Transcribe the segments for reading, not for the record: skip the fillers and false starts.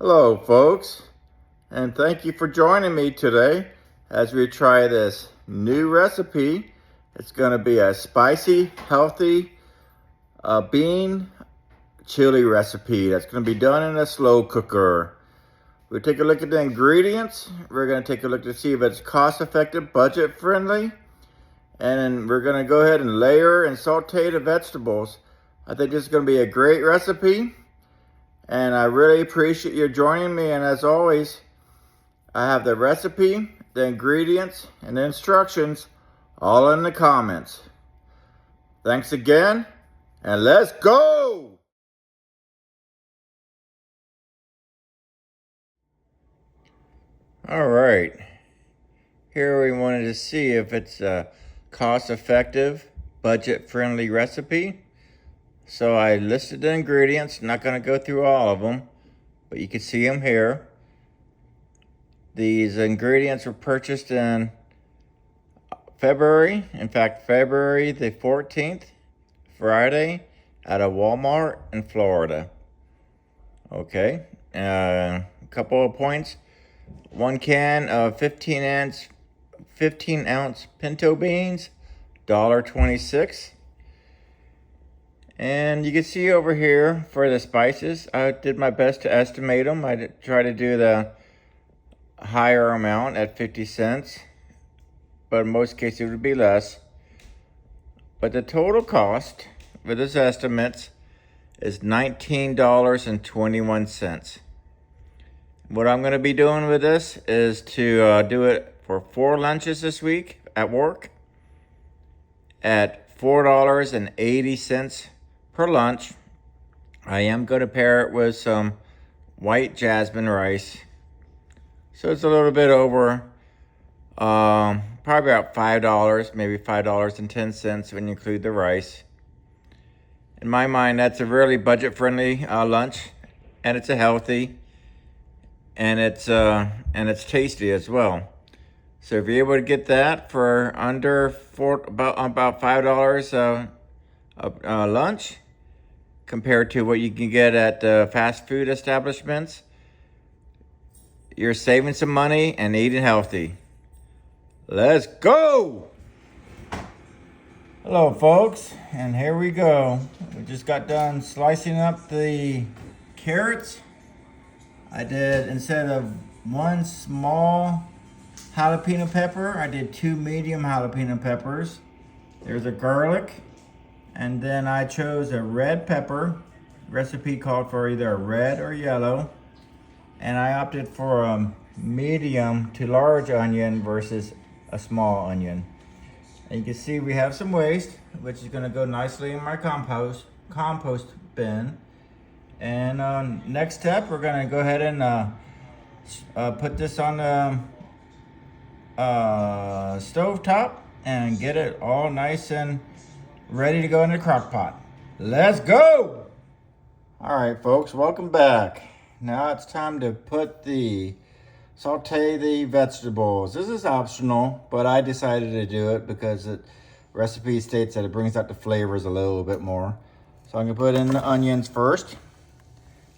Hello folks, and thank you for joining me today as we try this new recipe. It's going to be a spicy, healthy bean chili recipe that's going to be done in a slow cooker. We'll take a look at the ingredients. We're going to take a look to see if it's cost effective, budget friendly, and then we're going to go ahead and layer and saute the vegetables. I think this is going to be a great recipe. And I really appreciate you joining me. And as always, I have the recipe, the ingredients, and the instructions all in the comments. Thanks again, and let's go! All right. Here we wanted to see if it's a cost-effective, budget-friendly recipe. So I listed the ingredients. Not going to go through all of them, but you can see them here. These ingredients were purchased in February. In fact, February the 14th, Friday, at a Walmart in Florida. Okay, a couple of points. 1 can of 15 ounce pinto beans, $1.26. And you can see over here for the spices, I did my best to estimate them. I try to do the higher amount at 50 cents, but in most cases it would be less. But the total cost for this estimates is $19.21. What I'm going to be doing with this is to do it for 4 lunches this week at work at $4.80 per lunch. I am going to pair it with some white jasmine rice. So it's a little bit over, probably about $5, maybe $5.10 when you include the rice. In my mind, that's a really budget-friendly lunch, and it's a healthy, and it's tasty as well. So if you're able to get that for under about $5 a lunch, compared to what you can get at fast food establishments, you're saving some money and eating healthy. Let's go! Hello folks, and here we go. We just got done slicing up the carrots. I did, instead of 1 small jalapeno pepper, I did 2 medium jalapeno peppers. There's a garlic, and then I chose a red pepper. Recipe called for either a red or yellow. And I opted for a medium to large onion versus a small onion. And you can see we have some waste, which is going to go nicely in my compost bin. And next step, we're going to go ahead and put this on the stove top and get it all nice and ready to go in the crock pot. Let's go! All right, folks, welcome back. Now it's time to saute the vegetables. This is optional, but I decided to do it because the recipe states that it brings out the flavors a little bit more. So I'm gonna put in the onions first.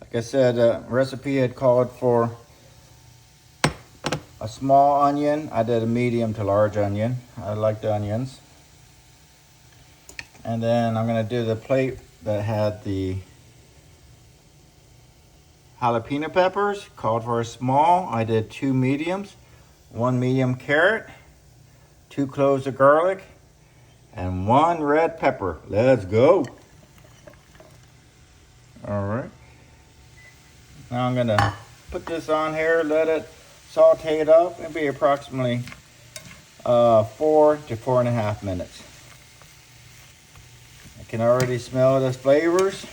Like I said, the recipe had called for a small onion. I did a medium to large onion. I like the onions. And then I'm gonna do the plate that had the jalapeno peppers, called for a small. I did 2 mediums, 1 medium carrot, 2 cloves of garlic, and 1 red pepper. Let's go. All right. Now I'm gonna put this on here, let it saute it up. It'll be approximately 4 to 4.5 minutes. I can already smell the flavors.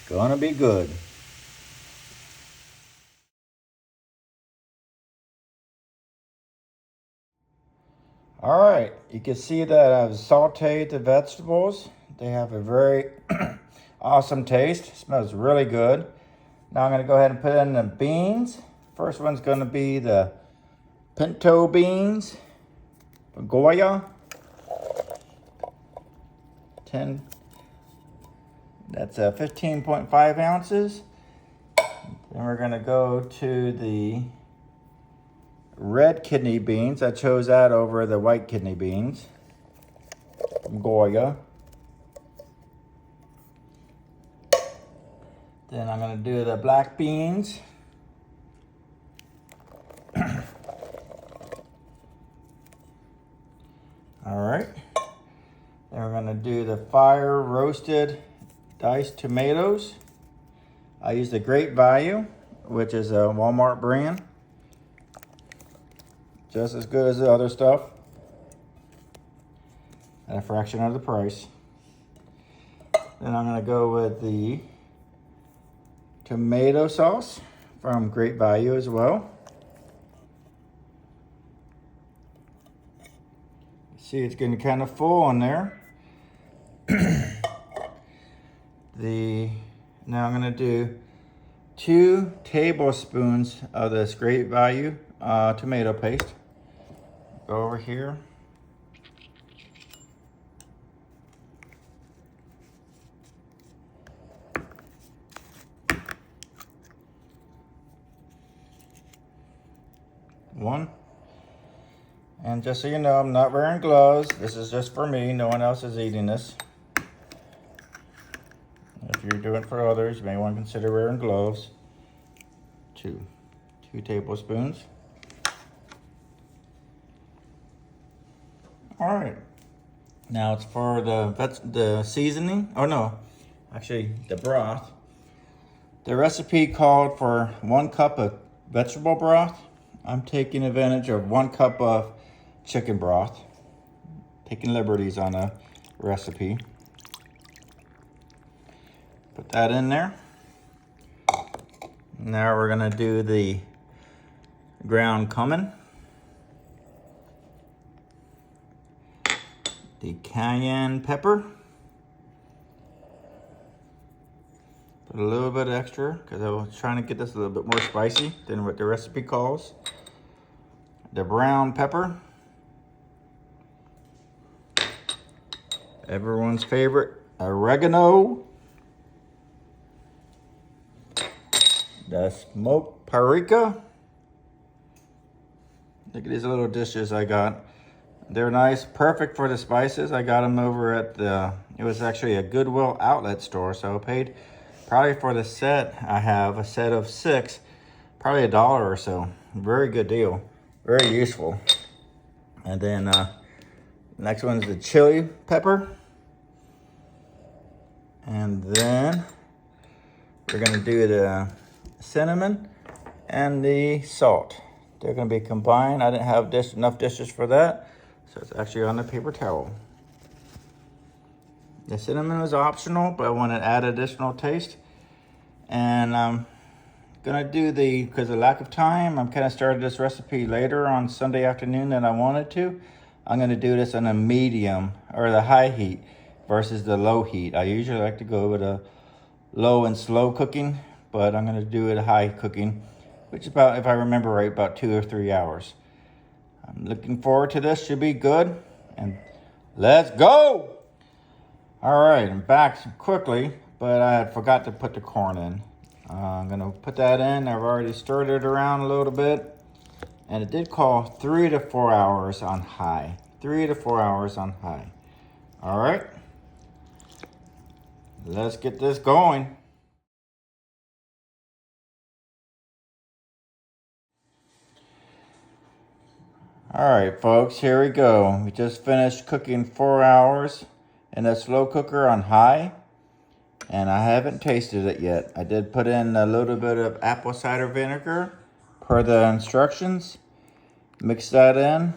Gonna be good. All right, you can see that I've sauteed the vegetables. They have a very awesome taste. Smells really good. Now I'm gonna go ahead and put in the beans. First one's gonna be the pinto beans, Goya. 10 That's 15.5 ounces. Then we're gonna go to the red kidney beans. I chose that over the white kidney beans from Goya. Then I'm gonna do the black beans. All right. Then we're gonna do the fire roasted diced tomatoes. I use the Great Value, which is a Walmart brand. Just as good as the other stuff at a fraction of the price. Then I'm gonna go with the tomato sauce from Great Value as well. See, it's getting kind of full in there. Now I'm gonna do 2 tablespoons of this Great Value tomato paste. Go over here. One. And just so you know, I'm not wearing gloves. This is just for me. No one else is eating this. If you're doing it for others, you may want to consider wearing gloves. 2 tablespoons. All right. Now it's for the seasoning. Oh no, actually the broth. The recipe called for 1 cup of vegetable broth. I'm taking advantage of 1 cup of chicken broth. Taking liberties on a recipe. Put that in there. Now we're gonna do the ground cumin, the cayenne pepper. Put a little bit extra because I was trying to get this a little bit more spicy than what the recipe calls. The brown pepper. Everyone's favorite, oregano. The smoked paprika. Look at these little dishes I got. They're nice, perfect for the spices. I got them over at it was actually a Goodwill outlet store, so I paid probably for the set. I have a set of 6, probably $1 or so. Very good deal, very useful. And then next one's the chili pepper. And then we're gonna do the cinnamon and the salt. They're gonna be combined. I didn't have enough dishes for that, so it's actually on the paper towel. The cinnamon is optional, but I want to add additional taste. And I'm gonna do because of lack of time, I'm kind of started this recipe later on Sunday afternoon than I wanted to. I'm gonna do this on a medium or the high heat versus the low heat. I usually like to go with a low and slow cooking, but I'm gonna do it high cooking, which is about, if I remember right, about 2 or 3 hours. I'm looking forward to this, should be good. And let's go! All right, I'm back quickly, but I forgot to put the corn in. I'm gonna put that in. I've already stirred it around a little bit. And it did call 3 to 4 hours on high. 3 to 4 hours on high. All right, let's get this going. All right, folks, here we go. We just finished cooking 4 hours in a slow cooker on high, and I haven't tasted it yet. I did put in a little bit of apple cider vinegar per the instructions. Mix that in,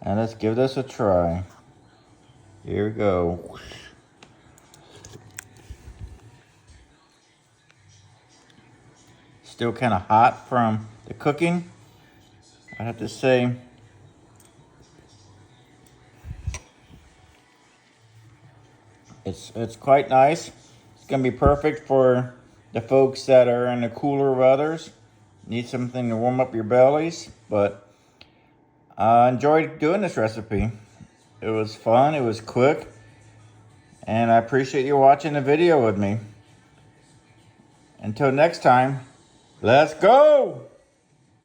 and let's give this a try. Here we go. Still kind of hot from the cooking, I have to say. It's quite nice. It's gonna be perfect for the folks that are in the cooler weathers. Need something to warm up your bellies, but I enjoyed doing this recipe. It was fun, it was quick, And I appreciate you watching the video with me. Until next time, let's go!